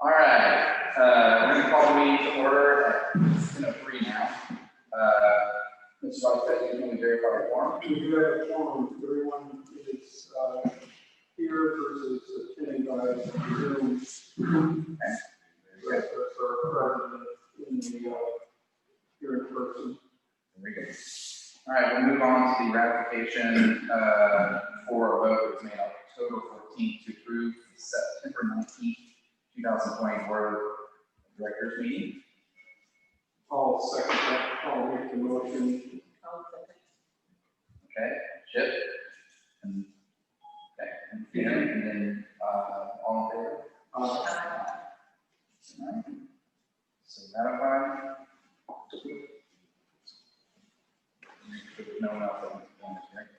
All right, we're going to call the meeting to order at 10:03 now. Mr. Vice President, can we verify the quorum? We do have a quorum. Everyone is here versus attending by Zoom. Okay. Yes, that's our president in the here in person. Very good. All right, we'll move on to the ratification for a vote that was made October 14th to approve the September 19th, 2020 Board of Directors meeting. I'll second that. I'll make the motion. Okay, Chip. And, okay, and then all in favor? All right. So ratified. No one else on this, right?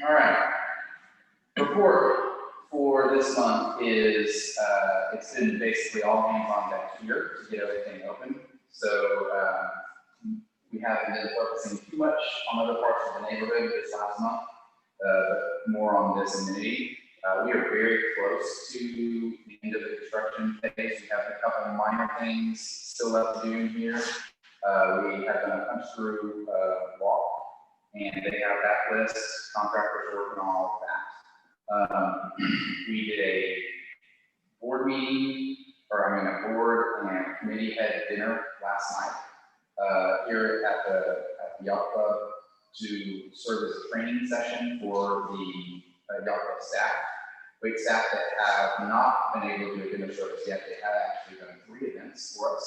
All right. Report for this month is it's been basically all hands on deck here to get everything open. So we haven't been focusing too much on other parts of the neighborhood this last month, but more on this amenity. We are very close to the end of the construction phase. We have a couple of minor things still left to do here. We have done a punch through walk, and they have that list. Contractors are working on all of that. We did a board meeting, a board and committee head dinner last night here at the Yacht Club to serve as a training session for the Yacht Club staff. Wait staff that have not been able to do a dinner service yet. They have actually done 3 events for us,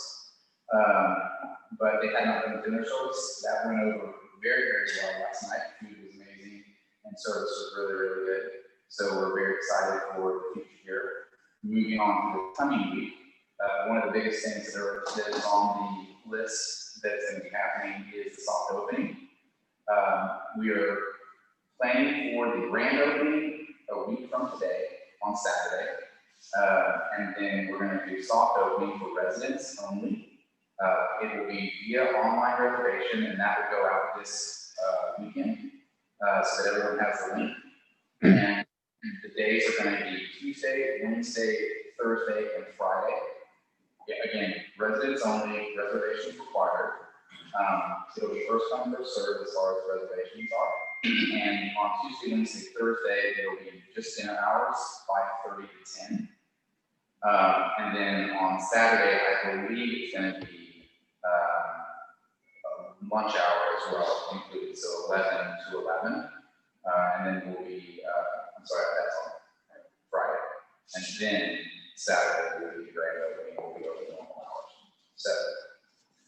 but they had not done a dinner service. That went over very, very well last night. Food was amazing and service was really, really good. So we're very excited for the future here. Moving on to the coming week, one of the biggest things that is on the list that's going to be happening is the soft opening. We are planning for the grand opening a week from today on Saturday. And then we're going to do soft opening for residents only. It will be via online reservation, and that will go out this weekend so that everyone has the link. And the days are going to be Tuesday, Wednesday, Thursday, and Friday. Yeah, again, residents only, reservations required. It'll be first come, first served as far as reservations are. And on Tuesday, Wednesday, Thursday, it'll be just dinner hours, 5:30 to 10. And then on Saturday, I believe it's going to be lunch hour as well, included, so 11 to 11. And then we'll be, I'm sorry, that's on Friday. And then Saturday will be the grand opening, we'll be open normal hours. So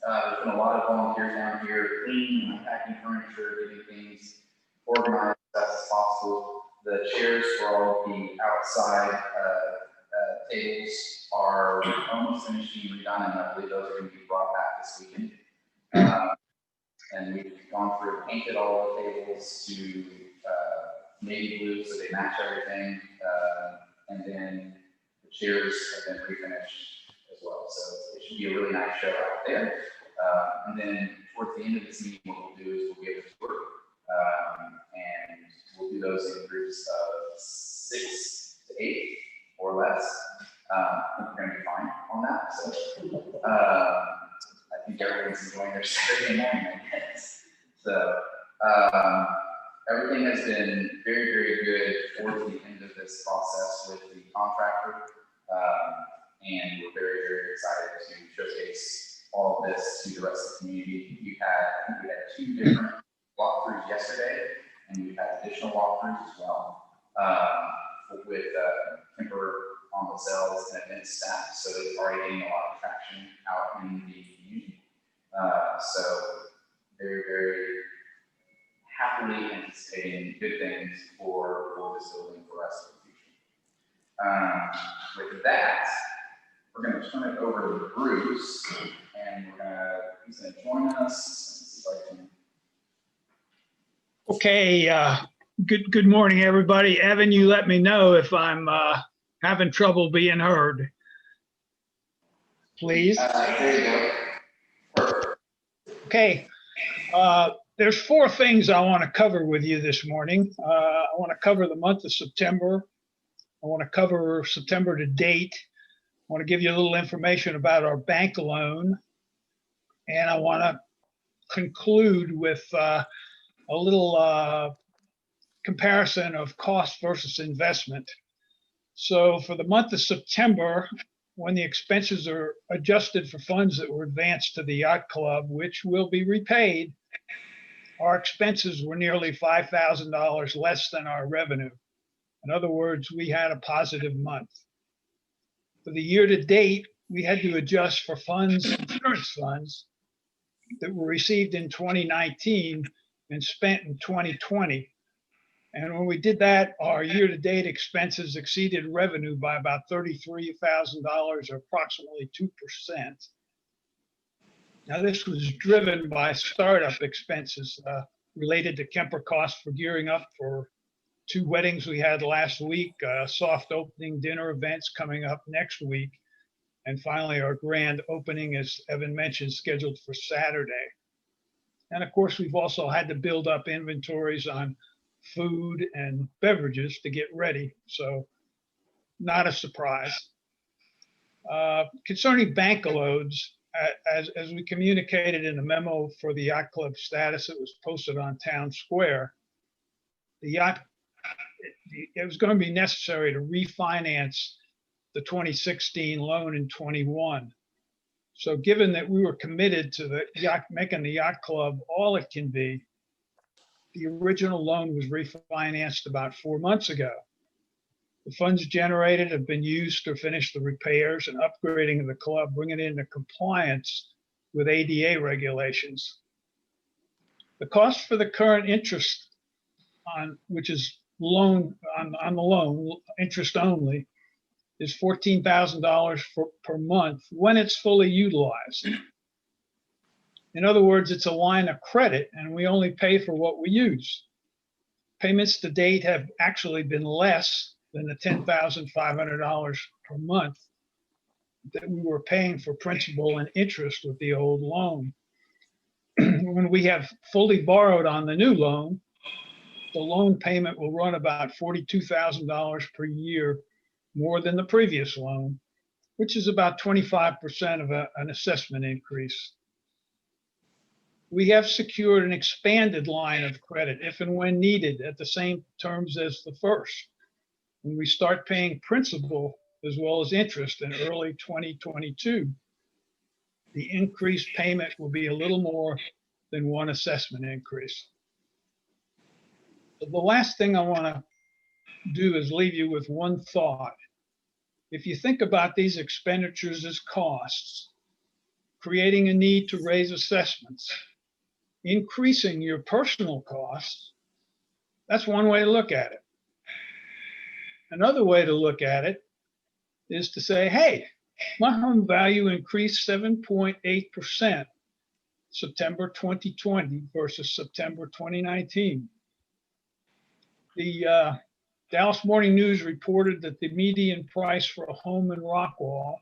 there's been a lot of volunteers down here, cleaning, unpacking furniture, getting things organized as best as possible. The chairs for all the outside tables are almost finished being redone, and I believe those are going to be brought back this weekend. And we've gone through and painted all the tables to navy blue so they match everything. And then the chairs have been pre-finished as well. So it should be a really nice show out there. And then towards the end of this meeting, what we'll do is we'll give a tour. And we'll do those in groups of 6 to 8 or less. I think we're going to be fine on that. So I think everyone's enjoying their Saturday morning, I guess. So everything has been very, very good towards the end of this process with the contractor. And we're very, very excited to showcase all of this to the rest of the community. We had 2 different walkthroughs yesterday, and we've had additional walkthroughs as well with timber on the cells and event staff. So it's already getting a lot of traction out in the community. So very, very happily anticipating good things for this building for us in the future. With that, we're going to turn it over to Bruce, and he's going to join us. Okay, good morning, everybody. Evan, you let me know if I'm having trouble being heard. Please. There you go. Okay. there's four things I want to cover with you this morning. I want to cover the month of September. I want to cover September to date. I want to give you a little information about our bank loan. And I want to conclude with a little comparison of cost versus investment. So for the month of September, when the expenses are adjusted for funds that were advanced to the Yacht Club, which will be repaid, our expenses were nearly $5,000 less than our revenue. In other words, we had a positive month. For the year to date, we had to adjust for funds, insurance funds, that were received in 2019 and spent in 2020. And when we did that, our year-to-date expenses exceeded revenue by about $33,000, or approximately 2%. Now, this was driven by startup expenses related to Kemper costs for gearing up for 2 weddings we had last week, soft opening dinner events coming up next week, and finally our grand opening, as Evan mentioned, scheduled for Saturday. And of course, we've also had to build up inventories on food and beverages to get ready, so not a surprise. Concerning bank loads, as we communicated in the memo for the Yacht Club status, it was posted on Town Square. It was going to be necessary to refinance the 2016 loan in 21. So given that we were committed to making the Yacht Club all it can be, the original loan was refinanced about 4 months ago. The funds generated have been used to finish the repairs and upgrading of the club, bringing it into compliance with ADA regulations. The cost for the current interest which is loan on the loan, interest only, is $14,000 per month when it's fully utilized. In other words, it's a line of credit and we only pay for what we use. Payments to date have actually been less than the $10,500 per month that we were paying for principal and interest with the old loan. When we have fully borrowed on the new loan, the loan payment will run about $42,000 per year more than the previous loan, which is about 25% of an assessment increase. We have secured an expanded line of credit if and when needed at the same terms as the first. When we start paying principal as well as interest in early 2022, the increased payment will be a little more than one assessment increase. The last thing I want to do is leave you with one thought. If you think about these expenditures as costs, creating a need to raise assessments, increasing your personal costs, that's one way to look at it. Another way to look at it is to say, hey, my home value increased 7.8% September 2020 versus September 2019. The Dallas Morning News reported that the median price for a home in Rockwall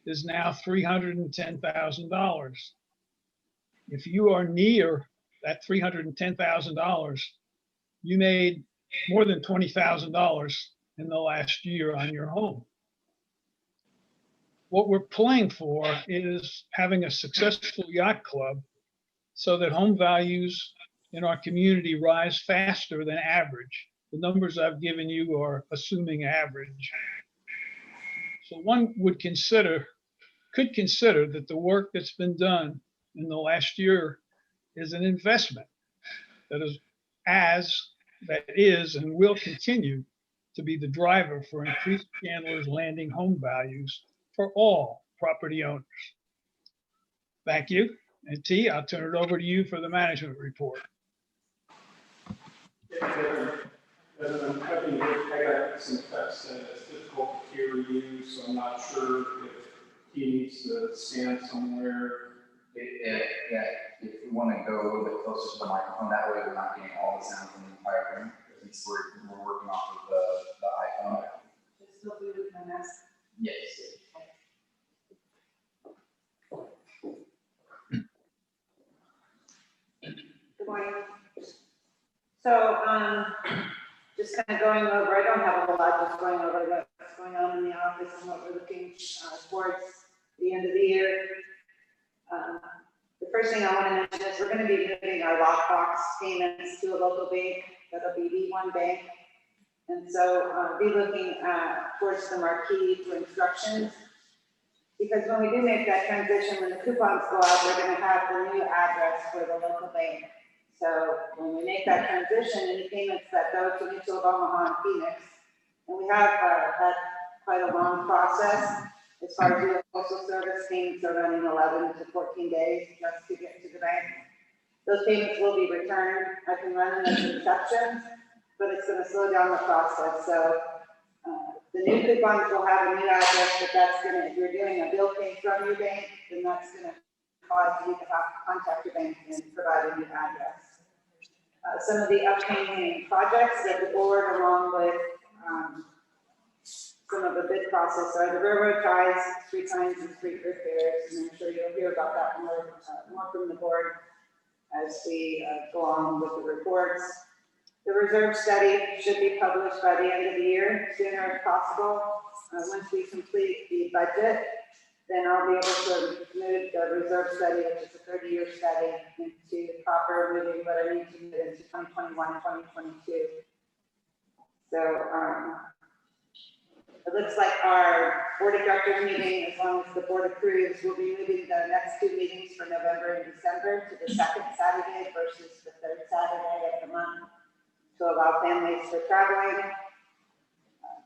is now $310,000. If you are near that $310,000, you made more than $20,000 in the last year on your home. What we're playing for is having a successful yacht club so that home values in our community rise faster than average. The numbers I've given you are assuming average. So one could consider that the work that's been done in the last year is an investment that is and will continue to be the driver for increased Chandlers Landing home values for all property owners. Thank you. And T, I'll turn it over to you for the management report. I'm having I got some text and it's difficult to hear you, so I'm not sure if he needs to stand somewhere. Yeah, if we want to go a little bit closer to the microphone, that way we're not getting all the sound from the entire room. At least we're working off of the iPhone. Just still be with my mask. Yes. Good morning, just kind of going over, I don't have a whole lot, just going over what's going on in the office and what we're looking towards the end of the year. The first thing I want to mention is we're going to be moving our lockbox payments to a local bank. That'll be V1 Bank. And so I'll be looking towards the marquee for instructions. Because when we do make that transition, when the coupons go out, we're going to have the new address for the local bank. So when we make that transition, any payments that go to Mutual of Omaha and Phoenix, and we have had quite a long process as far as the postal service payments are running 11 to 14 days just to get to the bank. Those payments will be returned. I can run them as exceptions, but it's going to slow down the process. So the new coupons will have a new address, but that's going to, if you're doing a bill pay from your bank, then that's going to cause you to have to contact your bank and provide a new address. Some of the upcoming projects that the board, along with some of the bid process, are the railroad ties, street signs, and street repairs, and I'm sure you'll hear about that more from the board as we go on with the reports. The reserve study should be published by the end of the year, sooner if possible. Once we complete the budget, then I'll be able to move the reserve study, which is a 30-year study, into proper moving what I need to move into 2021 and 2022. So it looks like our board of directors meeting, as long as the board approves, will be moving the next two meetings for November and December to the second Saturday versus the third Saturday of the month, to allow families for traveling.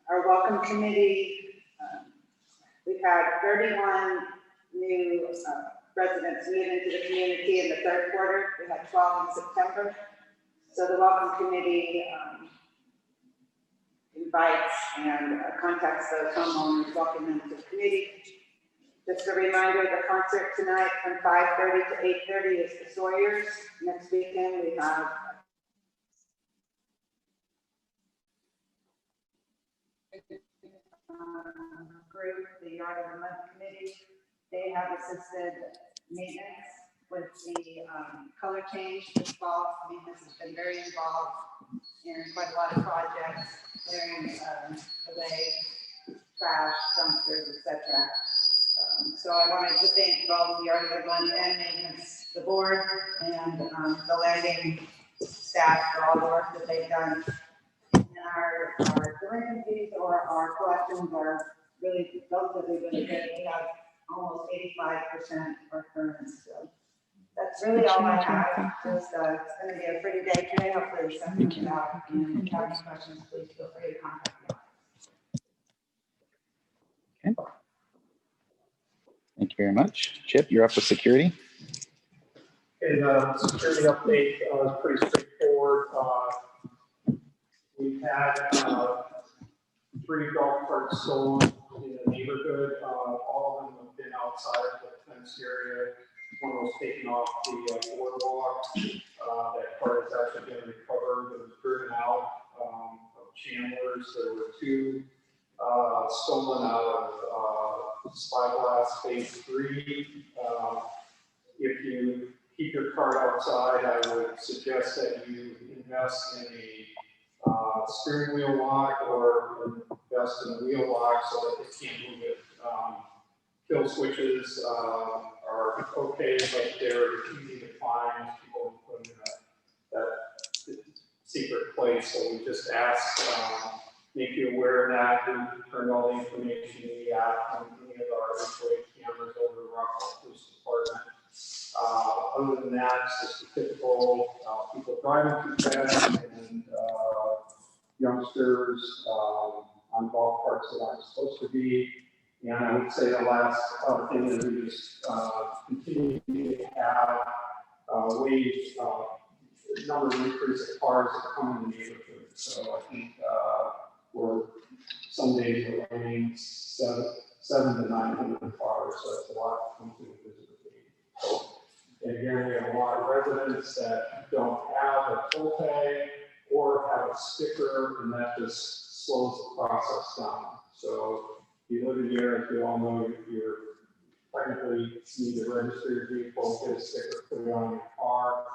Our welcome committee, we've had 31 new residents move into the community in the third quarter. We had 12 in September. So the welcome committee invites and contacts those homeowners, welcoming them to the community. Just a reminder, the concert tonight from 5:30 to 8:30 is the Sawyers. Next weekend we have group, the Yard of the Month Committee. They have assisted maintenance with the color change this fall. Maintenance has been very involved in quite a lot of projects, clearing away trash, dumpsters, etc. So I wanted to thank both the Yard of the Month and maintenance, the board, and the landing staff for all the work that they've done. And our delinquencies or our collections are really relatively really good. We have almost 85% are current. So that's really all I have. Just it's going to be a pretty day today. Hopefully the sun comes out. And if you have any questions, please feel free to contact me. Okay. Thank you very much. Chip, you're up with security. Okay, the security update is pretty straightforward. We've had 3 golf carts sold in the neighborhood. All of them have been outside of the fenced area. One was taken off the boardwalk. That cart is actually been recovered. It was driven out of Chandlers. There were 2 stolen out of Spyglass Phase 3. If you keep your cart outside, I would suggest that you invest in a steering wheel lock or invest in a wheel lock so that they can't move it. Kill switches are okay, but they're easy to find. People put them in that secret place. So we just ask, make you aware of that. We turned all the information in the app on any of our HOA cameras over the Rockwell Police Department. Other than that, it's just the typical people driving too fast and youngsters on golf carts that aren't supposed to be. And I would say the last thing is we just continue to have wage number of increase of cars that come in the neighborhood. So I think we're some days we're running 700 to 900 cars, so that's a lot to come to the visitor. So again, we have a lot of residents that don't have a toll tag or have a sticker, and that just slows the process down. So if you live in the area, you all know you're technically need to register your vehicle, get a sticker, put it on your car,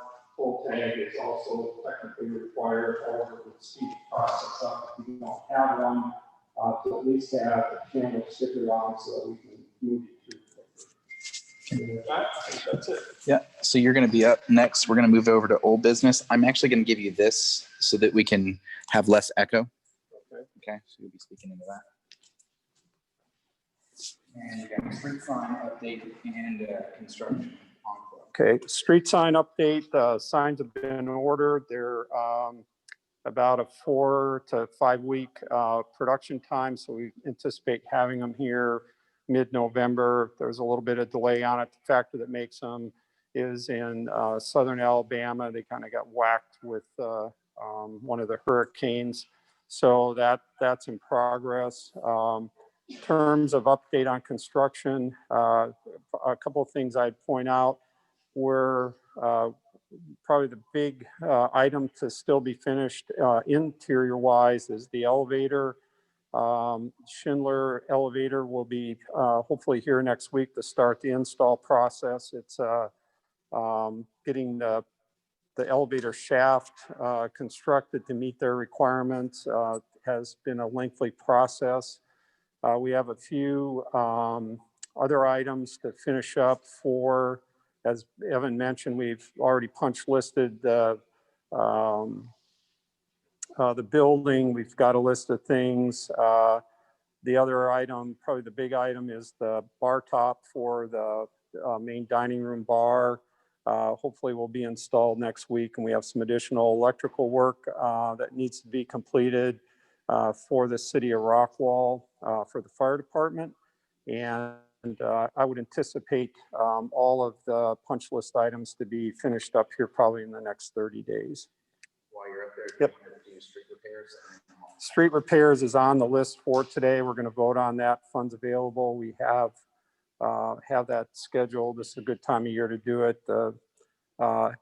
full tag is also technically required, however, it would speed the process up if you don't have one, to at least have a Chandler sticker on so that we can move it through quicker. I think that's it. Yeah, so you're going to be up next. We're going to move over to old business. I'm actually going to give you this so that we can have less echo. Okay, so you'll be speaking into that. And you got street sign update and construction on. Okay, street sign update. Signs have been ordered. They're about a 4 to 5 week production time, so we anticipate having them here mid-November. There's a little bit of delay on it. The factory that makes them is in southern Alabama. They kind of got whacked with one of the hurricanes, so that's in progress. In terms of update on construction, a couple of things I'd point out were probably the big item to still be finished interior wise is the elevator. Schindler elevator will be hopefully here next week to start the install process. It's getting the elevator shaft constructed to meet their requirements has been a lengthy process. We have a few other items to finish up for, as Evan mentioned, we've already punch listed the building. We've got a list of things. The other item, probably the big item, is the bar top for the main dining room bar. Hopefully will be installed next week, and we have some additional electrical work that needs to be completed for the city of Rockwall for the fire department. And I would anticipate all of the punch list items to be finished up here probably in the next 30 days. While you're up there, yep. Do street repairs. Street repairs is on the list for today. We're going to vote on that. Funds available. We have that scheduled. This is a good time of year to do it. The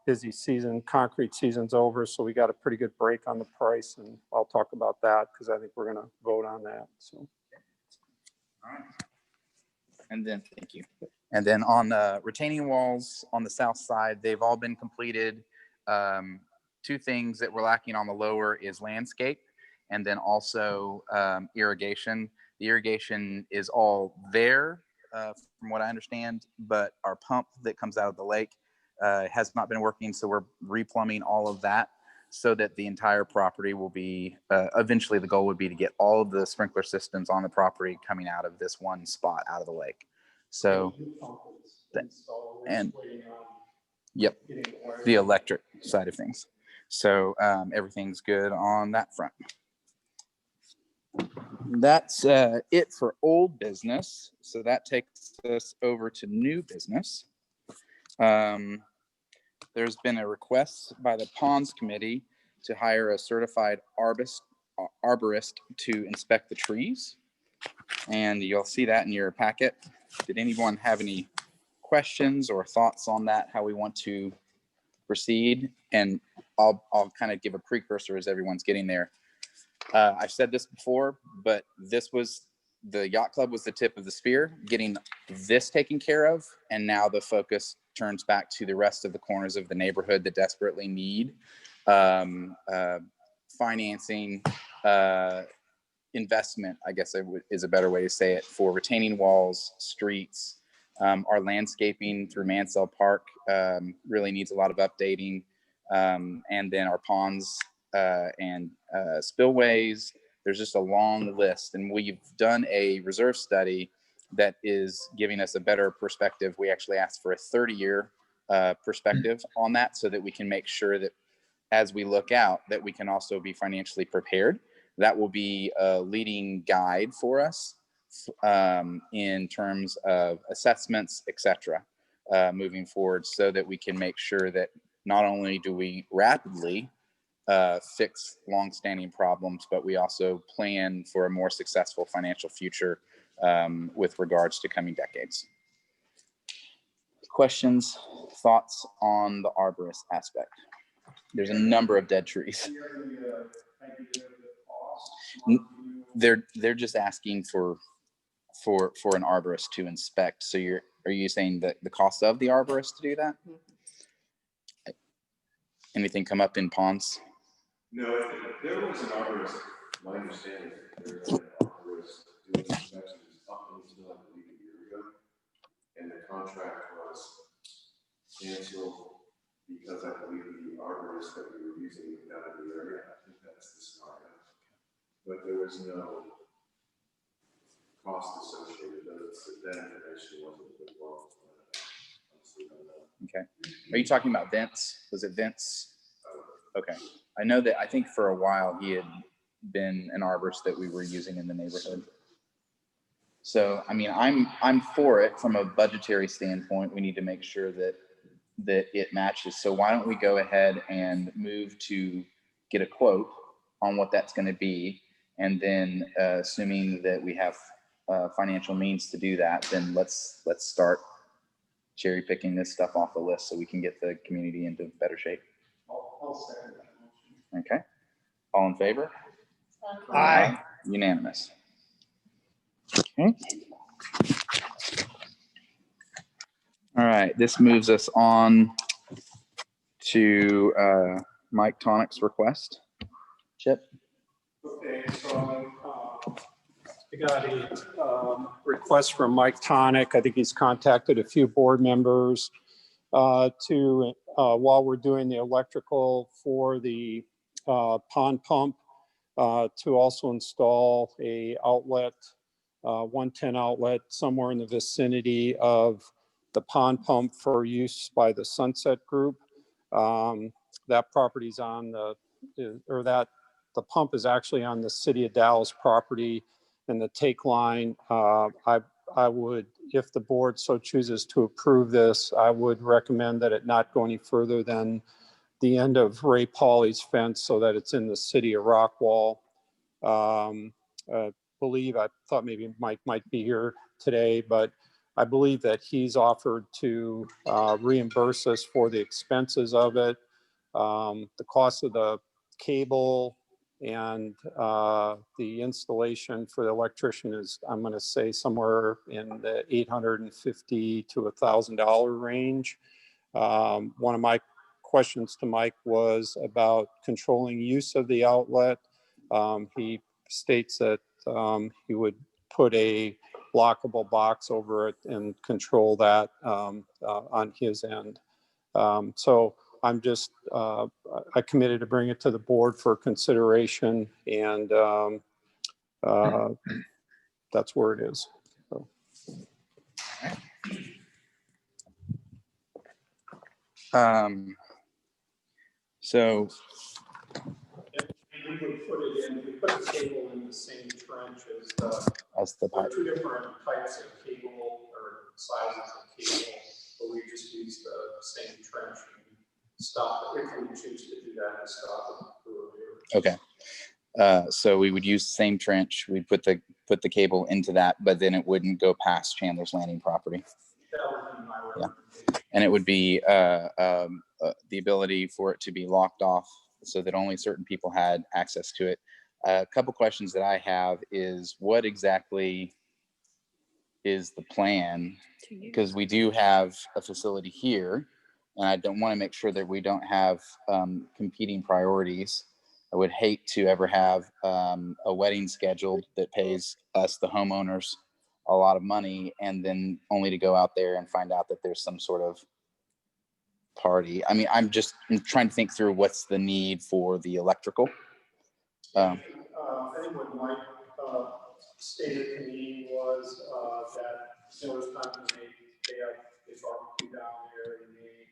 busy season, concrete season's over, so we got a pretty good break on the price, and I'll talk about that because I think we're going to vote on that. So, all right. And then, thank you. And then on retaining walls on the south side, they've all been completed. Two things that we're lacking on the lower is landscape, and then also irrigation. The irrigation is all there, from what I understand, but our pump that comes out of the lake has not been working, so we're replumbing all of that so that the entire property will be, eventually the goal would be to get all of the sprinkler systems on the property coming out of this one spot out of the lake. So, and yep, the electric side of things. So everything's good on that front. That's it for old business. So that takes us over to new business. There's been a request by the Ponds Committee to hire a certified arborist to inspect the trees. And you'll see that in your packet. Did anyone have any questions or thoughts on that, how we want to proceed? And I'll kind of give a precursor as everyone's getting there. I've said this before, but the Yacht Club was the tip of the spear, getting this taken care of. And now the focus turns back to the rest of the corners of the neighborhood that desperately need financing, investment, I guess is a better way to say it, for retaining walls, streets. Our landscaping through Mansell Park really needs a lot of updating. And then our ponds and spillways. There's just a long list, and we've done a reserve study that is giving us a better perspective. We actually asked for a 30-year perspective on that so that we can make sure that as we look out that we can also be financially prepared. That will be a leading guide for us in terms of assessments, etc., moving forward, so that we can make sure that not only do we rapidly fix longstanding problems, but we also plan for a more successful financial future with regards to coming decades. Questions, thoughts on the arborist aspect? There's a number of dead trees. They're just asking for an arborist to inspect. So are you saying that the cost of the arborist to do that? Anything come up in ponds? No, there was an arborist, my understanding, there was an arborist doing inspections up until, I believe, a year ago. And the contract was canceled because I believe the arborist that we were using was out of the area. I think that's the scenario. But there was no cost associated with it, so that information wasn't good. Well, honestly, don't know. Okay. Are you talking about Vince? Was it Vince? Okay. I know that I think for a while he had been an arborist that we were using in the neighborhood. So, I mean, I'm for it from a budgetary standpoint. We need to make sure that it matches. So why don't we go ahead and move to get a quote on what that's going to be, and then assuming that we have financial means to do that, then let's start cherry picking this stuff off the list so we can get the community into better shape. I'll second that motion. Okay. All in favor? Aye. Unanimous. Okay. All right. This moves us on to Mike Tonic's request. Chip? Okay, so I got a request from Mike Tonic. I think he's contacted a few board members to, while we're doing the electrical for the pond pump, to also install a outlet, 110 outlet somewhere in the vicinity of the pond pump for use by the Sunset Group. That property's on the pump is actually on the City of Dallas property, and the take line, I would, if the board so chooses to approve this, I would recommend that it not go any further than the end of Ray Pauly's fence so that it's in the city of Rockwall. I thought maybe Mike might be here today, but I believe that he's offered to reimburse us for the expenses of it. The cost of the cable and the installation for the electrician is, I'm going to say, somewhere in the $850 to $1,000 range. One of my questions to Mike was about controlling use of the outlet. He states that he would put a lockable box over it and control that on his end. So I'm just, I committed to bring it to the board for consideration, and that's where it is. So We would put it in, we put the cable in the same trench as the pipe. two different types of cable or sizes of cable, but we just use the same trench and stop it if we choose to do that and stop it earlier. Okay. So we would use the same trench. We'd put the cable into that, but then it wouldn't go past Chandlers Landing property. That would be my recommendation. And it would be the ability for it to be locked off so that only certain people had access to it. A couple questions that I have is, what exactly is the plan? Because we do have a facility here, and I don't want to make sure that we don't have competing priorities. I would hate to ever have a wedding scheduled that pays us, the homeowners, a lot of money, and then only to go out there and find out that there's some sort of party. I mean, I'm trying to think through what's the need for the electrical. I think what Mike stated to me was that there was time to make, they barbecue down there and they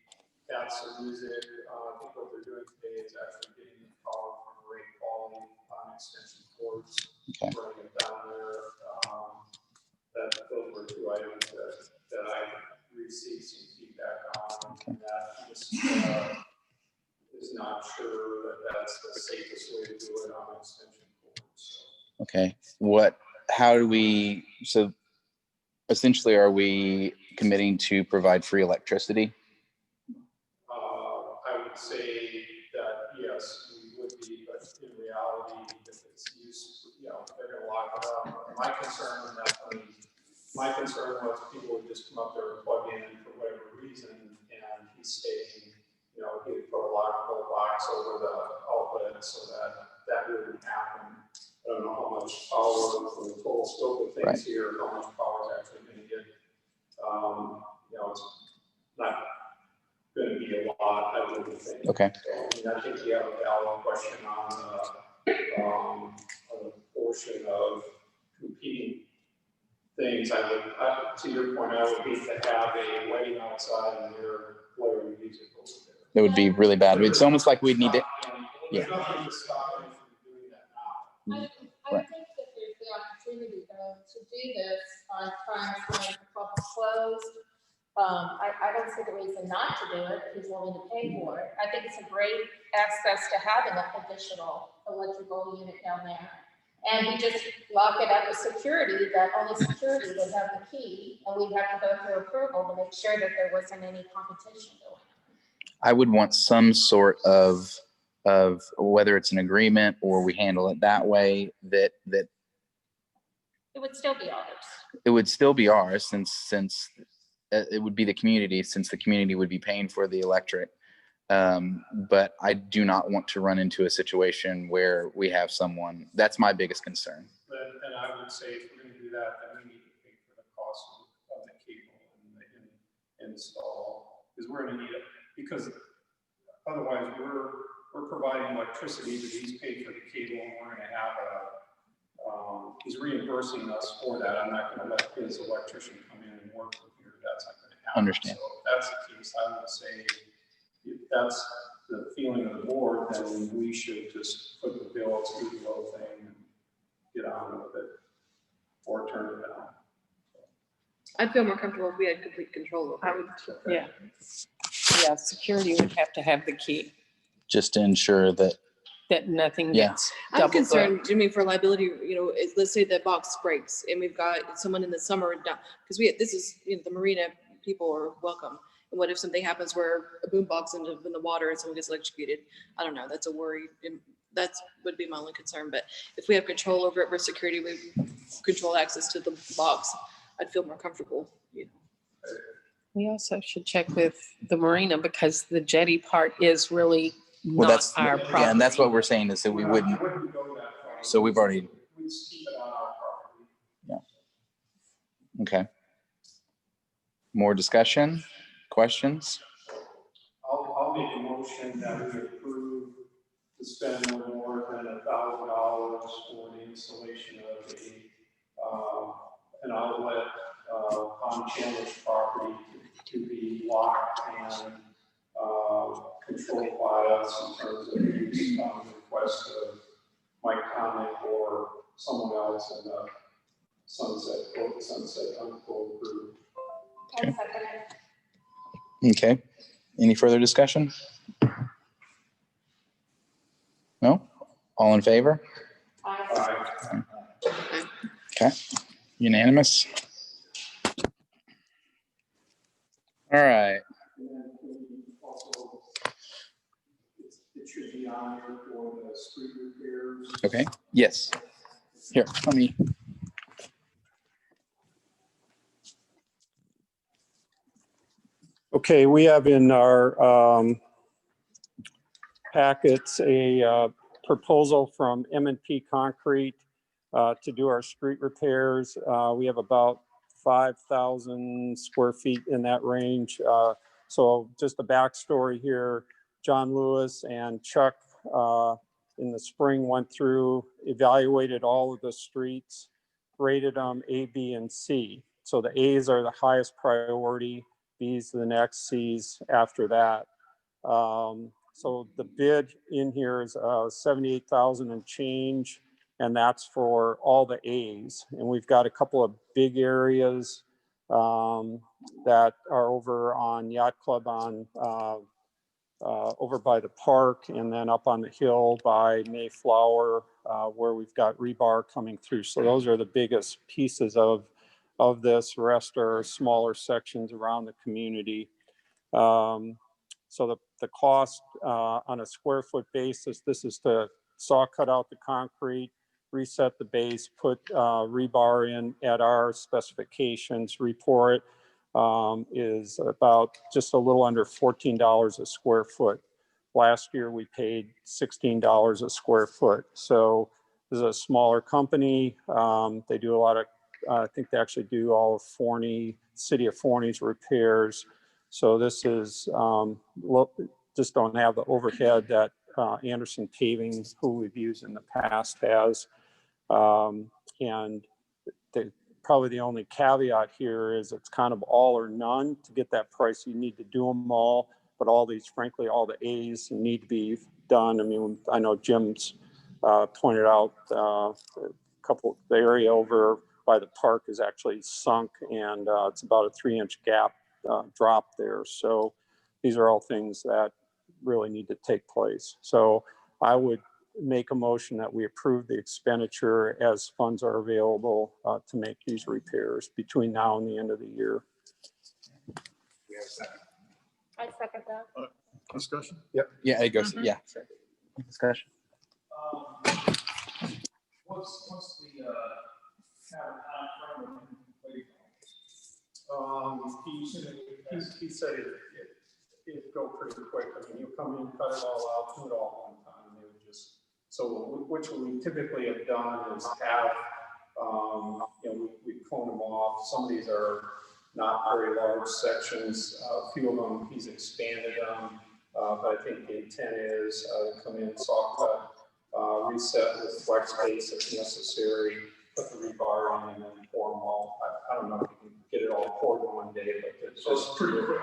got some music. I think what they're doing today is actually getting the power from Ray Pauly on extension cords, running it down there. Those were two items that I received some feedback on. Okay. And that just is not sure that that's the safest way to do it on extension cords. Okay. So essentially, are we committing to provide free electricity? I would say that yes, we would be, but in reality, if it's used, they're going to lock it up. My concern was people would just come up there and plug in for whatever reason, and he's stating, he would put a lockable it so that that wouldn't happen. I don't know how much power from the total scope of things Right. here, how much power is actually going to get. You know, it's not going to be a lot, I wouldn't think. Okay. So, I think you have a valid question on a portion of competing things. To your point, I would hate to have a wedding outside and they're playing music over there. It would be really bad. It's almost like we'd need to, yeah. There's nothing to stop them from doing that now. I think that there's the opportunity though to do this on times when the club's closed. I don't see the reason not to do it if he's willing to pay for it. I think it's a great access to having an additional electrical unit down there. And we just lock it up with security, that only security would have the key, and we'd have to go through approval to make sure that there wasn't any competition going on. I would want some sort of whether it's an agreement or we handle it that way, that It would still be ours. it would still be ours since it would be the community, since the community would be paying for the electric. But I do not want to run into a situation where we have someone, that's my biggest concern. And I would say if we're going to do that, then we need to pay for the cost of the cable and the install, because we're going to need it. Because otherwise, we're providing electricity, but he's paid for the cable, and we're going to have he's reimbursing us for that. I'm not going to let his electrician come in and work with here. That's not going to happen. Understand. So if that's the case, I would say if that's the feeling of the board, then we should just put the bill through the whole thing and get on with it, or turn it down. I'd feel more comfortable if we had complete control over it. Yeah. Yeah, security would have to have the key, Just to ensure that, that nothing Yeah. gets I'm double concerned, booked. Jimmy, for liability, you know, let's say the box breaks and we've got someone in the summer, because this is, you know, the marina people are welcome. And what if something happens where a boom box ends up in the water and someone gets electrocuted? I don't know, that's a worry. And that's would be my only concern. But if we have control over it, for security, we control access to the box, I'd feel more comfortable, you know. We also should check with the marina because the jetty part is really well, not that's, our yeah, and problem. that's what we're saying is that we wouldn't, go that far. so we've already, We just keep it on our property. okay. More discussion, questions? I'll make a motion that we approve to spend no more than $1,000 for the installation of an outlet on Chandler's property to be locked and controlled by us in terms of use on the request of Mike Connick or someone else in the Sunset Unquote group. Okay. Okay. Any further discussion? No? All in favor? Okay. Unanimous? All right. Also, it should be on here for the street repairs. Okay. Yes. Here, let me. Okay, we have in our packets a proposal from M&P Concrete to do our street repairs. We have about 5,000 square feet in that range. So just a backstory here, John Lewis and Chuck in the spring went through, evaluated all of the streets, rated them A, B, and C. So the A's are the highest priority, B's the next, C's after that. So the bid in here is 78,000 and change, and that's for all the A's. And we've got a couple of big areas that are over on Yacht Club on over by the park, and then up on the hill by Mayflower where we've got rebar coming through. So those are the biggest pieces of this. The rest are smaller sections around the community. So the cost on a square foot basis, this is to saw cut out the concrete, reset the base, put rebar in at our specifications, repour it, is about just a little under $14 a square foot, Last year, we paid $16 a square foot. So this is a smaller company. They do a lot of, I think they actually do all of City of Forney's repairs. So this is, just don't have the overhead that Anderson Paving, who we've used in the past, has. And probably the only caveat here is it's kind of all or none. To get that price, you need to do them all, but all these, frankly, all the A's need to be done. I mean, I know Jim's pointed out the area over by the park is actually sunk, and it's about a 3-inch gap drop there. So these are all things that really need to take place. So I would make a motion that we approve the expenditure as funds are available to make these repairs between now and the end of the year. We have a second. I second that. Discussion? Yep. Yeah, it goes. Yeah. Discussion. What's the, he said it'd go pretty quick. I mean, you come in, cut it all out, do it all one time, and they would just, so which we typically have done is have, we clone them off. Some of these are not very large sections. A few of them, he's expanded them. But I think the intent is come in, saw cut, reset with flex base if necessary, put the rebar in, and then pour them all. I don't know if you can get it all poured in one day, but it's just pretty quick.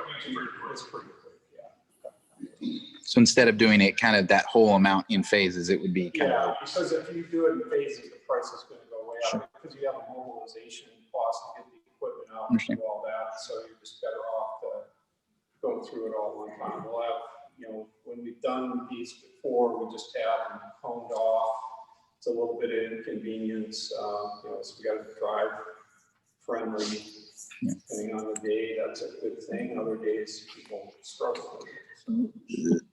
It's pretty quick, yeah. So instead of doing it kind of that whole amount in phases, it would be kind of. Because if you do it in phases, the price is going to go way up because you have a mobilization cost to get the equipment out and do all that. So you're just better off to go through it all one time. We'll have, when we've done these before, we just have them honed off. It's a little bit of inconvenience, so we got to drive friendly. Depending on the day, that's a good thing. Other days, people struggle with it.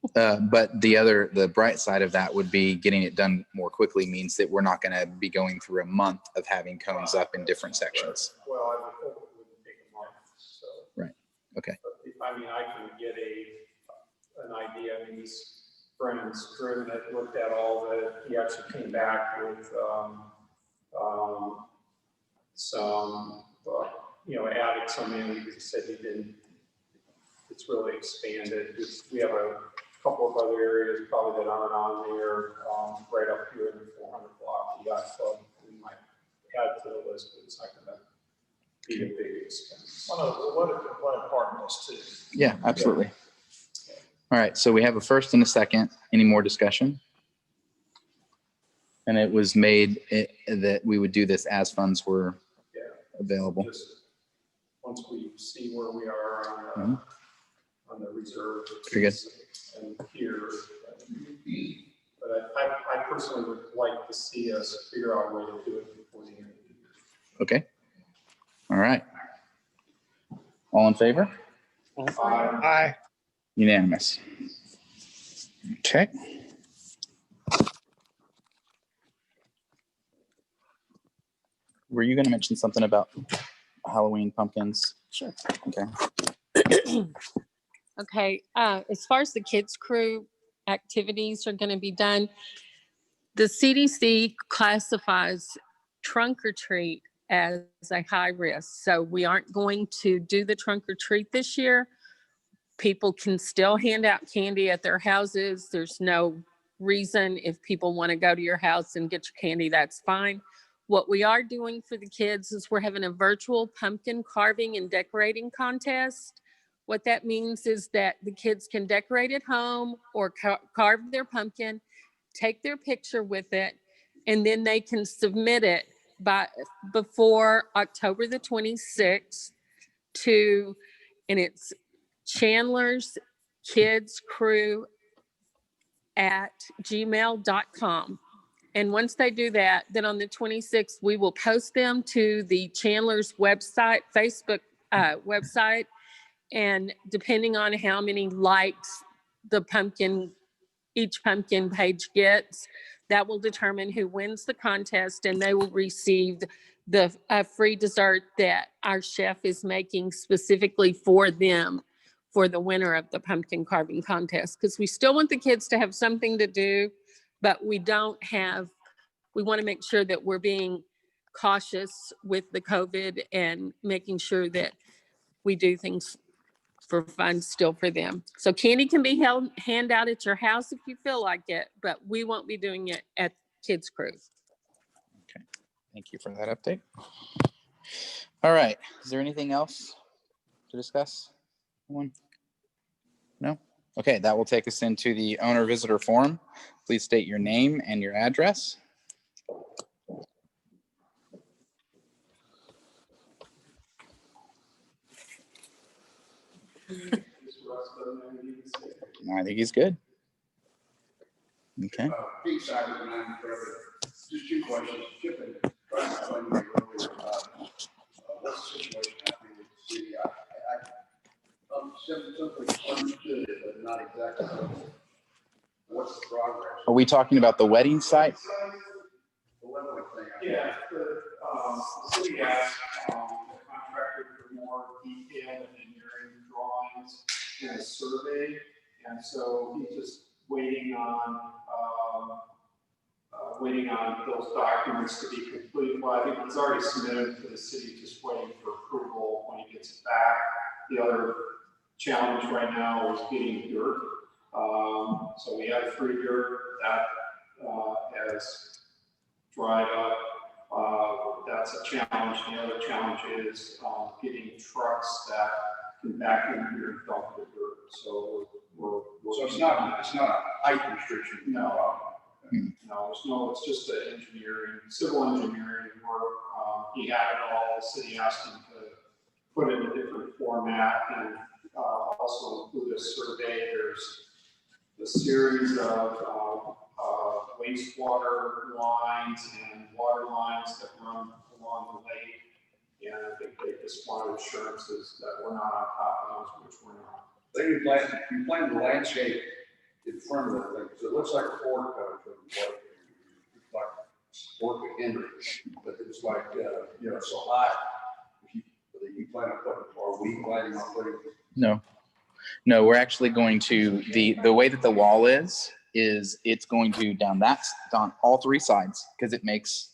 But the bright side of that would be getting it done more quickly means that we're not going to be going through a month of having cones up in different sections. Well, I would hope it wouldn't take a month. So. Right. Okay. But I mean, I can get an idea. I mean, he's Brennan's driven it, looked at all of it. He actually came back with some, added some in because he said he didn't. It's really expanded. We have a couple of other areas probably that aren't on there. Right up here in the 400 block, the Yacht Club, we might add to the list, but it's not going to be a big expense. One of the partners too. Yeah, absolutely. Yeah. All right, so we have a first and a second. Any more discussion? And it was made that we would do this as funds were available. Just once we see where we are on the reserve. Very good. And here, but I personally would like to see us figure out a way to do it before the end of the year. Okay. All right. All in favor? Aye. Unanimous. Okay. Were you going to mention something about Halloween pumpkins? Sure. Okay. Okay, as far as the kids crew activities are going to be done, the CDC classifies trunk or treat as a high risk. So we aren't going to do the trunk or treat this year. People can still hand out candy at their houses. There's no reason if people want to go to your house and get your candy, that's fine. What we are doing for the kids is we're having a virtual pumpkin carving and decorating contest. What that means is that the kids can decorate at home or carve their pumpkin, take their picture with it, and then they can submit it before October the 26th and it's Chandlers Kids Crew at gmail.com. And once they do that, then on the 26th, we will post them to the Chandlers website, Facebook website. And depending on how many likes each pumpkin page gets, that will determine who wins the contest, and they will receive the free dessert that our chef is making specifically for them for the winner of the pumpkin carving contest, because we still want the kids to have something to do, but we want to make sure that we're being cautious with the COVID and making sure that we do things for fun still for them. So candy can be hand out at your house if you feel like it, but we won't be doing it at Kids Crew. Okay, thank you for that update. All right, is there anything else to discuss? No? Okay, that will take us into the owner visitor forum. Please state your name and your address. I think he's good. Okay. Pete Simon, and I'm Trevor. Just two questions. Chip and trying to find my earlier what's the situation happening with the city? Simply understood it, but not exactly. What's the progress? Are we talking about the wedding site? The leveling thing. Yeah, the city asked the contractor for more detailed engineering drawings and a survey, and so he's just waiting on those documents to be completed. Well, I think he's already submitted to the city, just waiting for approval when he gets it back. The other challenge right now is getting dirt. So we have free dirt that has dried up. That's a challenge. The other challenge is getting trucks that can back in here and dump the dirt. So So it's not a height restriction. No. No, it's just an civil engineering work. He had it all. The city asked him to put it in a different format and also include a survey. There's the series of wastewater lines and water lines that run along the lake. And I think they just wanted assurances that we're not on top of those, which we're not. You plan the landscape in front of the thing, so it looks like a fork coming from the lake. It's like fork of Henry, but it's like, so high. You plan on putting, or we planning on putting? No, we're actually going to, the way that the wall is it's going to down all three sides, because it makes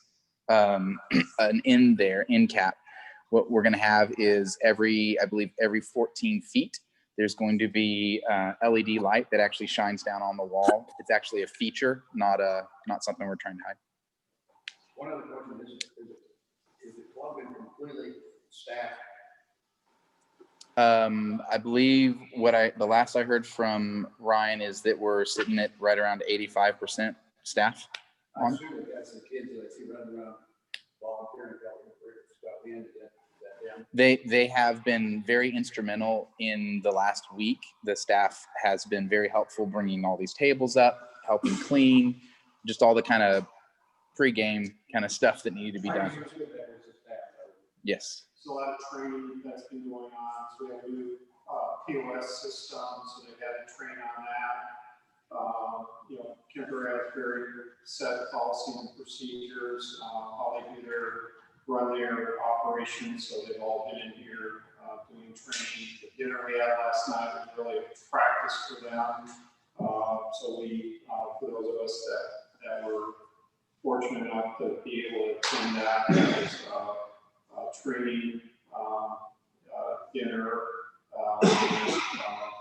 an end cap. What we're going to have is every 14 feet, there's going to be LED light that actually shines down on the wall. It's actually a feature, not something we're trying to hide. One other question is the club been completely staffed? I believe the last I heard from Ryan is that we're sitting at right around 85% staff. I assume that that's the kids that I see running around volunteering, helping stuff in. They have been very instrumental in the last week. The staff has been very helpful, bringing all these tables up, helping clean, just all the kind of pre-game kind of stuff that needed to be done. Yes. There's a lot of training that's been going on. So we have a new POS system, so they've had to train on that. Kemper has very set policy and procedures, how they run their operations. So they've all been in here doing training. The dinner we had last night was really a practice for them. So we, for those of us that were fortunate enough to be able to attend that, training, dinner,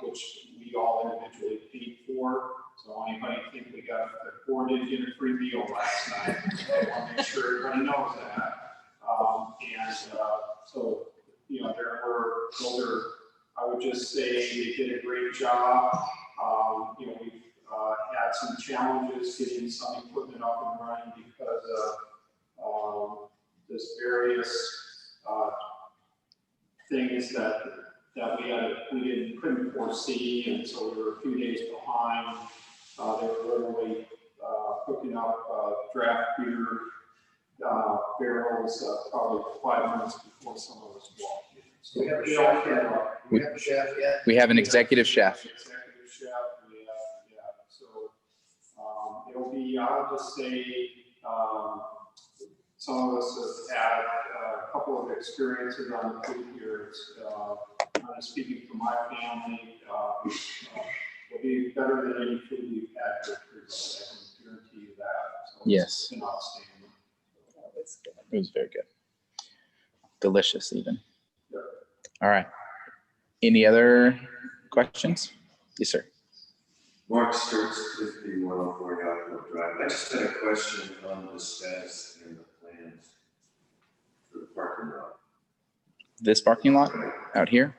which we all individually paid for. So anybody think we got a 4-day dinner free meal last night? I want to make sure everybody knows that. So I would just say they did a great job. We've had some challenges getting some equipment up and running because of there's various things that we couldn't foresee, and so we were a few days behind. They were literally hooking up draft beer barrels probably 5 minutes before some of us walked in. So We have a chef yet? We have a chef yet? We have an executive chef. Executive chef, yeah. So it'll be, I'll just say, some of us have had a couple of experiences on the food here. speaking for my family, will be better than any food we've had for years. I can guarantee you that. So Yes. It's been outstanding. It was very good. Delicious even. Yeah. All right. Any other questions? Yes, sir. Mark Sturts, 5104 Yacht Club Drive. I just had a question on the status and the plans for the parking lot. This parking lot out here?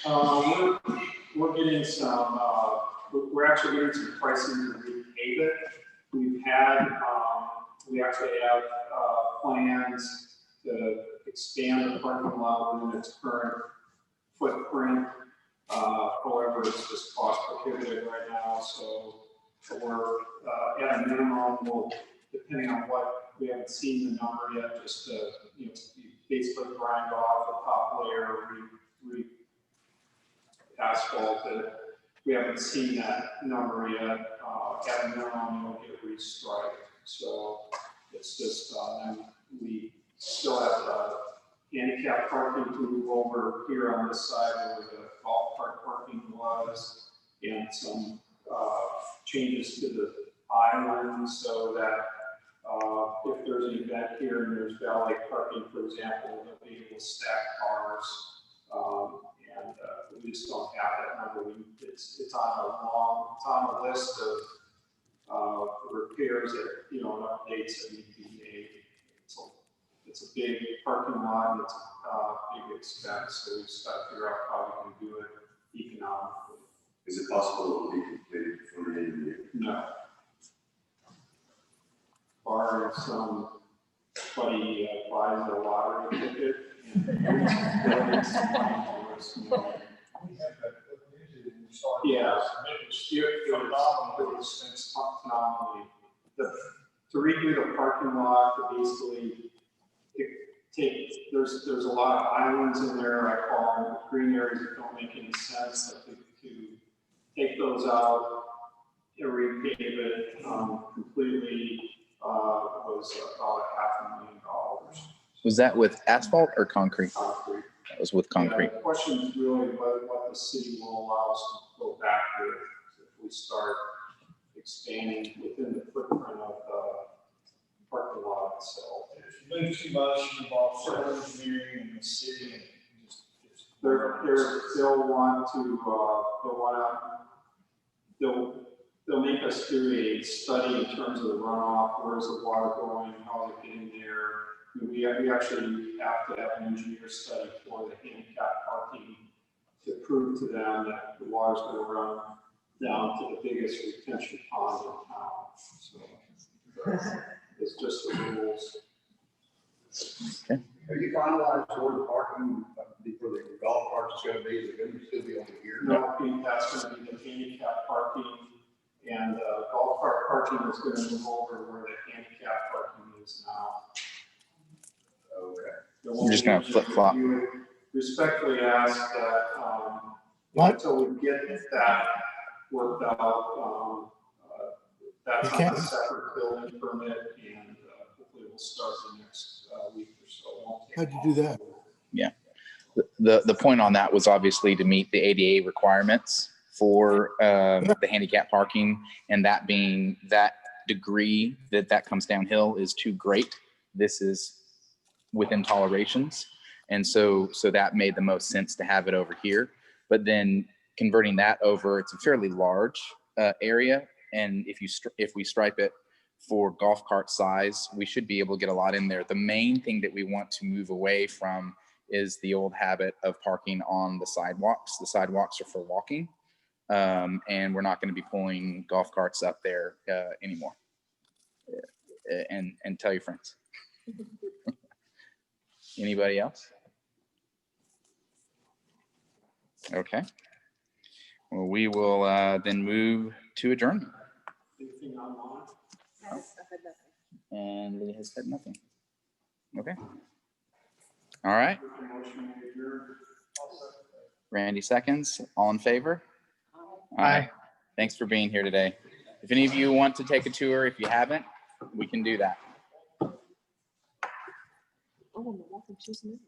We're getting some, we're actually getting some pricing to repave it. We actually have plans to expand the parking lot within its current footprint. However, it's just cost prohibitive right now, so we're at a minimum, we'll, depending on what, we haven't seen the number yet, just to, basically grind off the top layer, asphalt it. We haven't seen that number yet. At a minimum, it'll get restriped. So it's just, and we still have handicap parking to move over here on this side where the golf cart parking was, and some changes to the island so that if there's an event here and there's valet parking, for example, they'll be able to stack cars. We just don't have that number. It's on a list of repairs that, and updates that need to be made. It's a big parking lot, and it's a big expense, so we just got to figure out how we can do it economically. Is it possible it will be completed before the end of the year? No. Barring somebody buys a lottery ticket and donates some money to us. Yeah, it's phenomenally. To redo the parking lot, to basically there's a lot of islands in there, I call them green areas that don't make any sense, like to take those out and repave it completely was about $500,000. Was that with asphalt or concrete? Concrete. That was with concrete. Yeah, the question is really what the city will allow us to go back with if we start expanding within the footprint of the parking lot itself. If you move too much, you involve civil engineering in the city and they'll make us do a study in terms of the runoff, where's the water going, how is it getting there. We actually have to have an engineer study for the handicap parking to prove to them that the water's going to run down to the biggest retention pond in town. So it's just the rules. Okay. Have you finalized where the parking for the golf carts is going to be? Is it going to still be over here? No, that's going to be the handicap parking, and golf cart parking is going to move over where the handicap parking is now. Okay. You're just going to flip flop. You would respectfully ask that until we get that worked out, that's on a separate building permit, and hopefully we'll start the next week or so. How'd you do that? Yeah. The point on that was obviously to meet the ADA requirements for the handicap parking, and that being that degree that comes downhill is too great. This is within tolerations. And so that made the most sense to have it over here. But then converting that over, it's a fairly large area. And if we stripe it for golf cart size, we should be able to get a lot in there. The main thing that we want to move away from is the old habit of parking on the sidewalks. The sidewalks are for walking. And we're not going to be pulling golf carts up there anymore. And tell your friends. Anybody else? Okay. Well, we will then move to adjournment. Anything online? I've had nothing. And Lee has said nothing. Okay. All right. Motion to adjourn. Randy seconds. All in favor? Aye. Thanks for being here today. If any of you want to take a tour, if you haven't, we can do that. Oh, I'm walking, she's moving.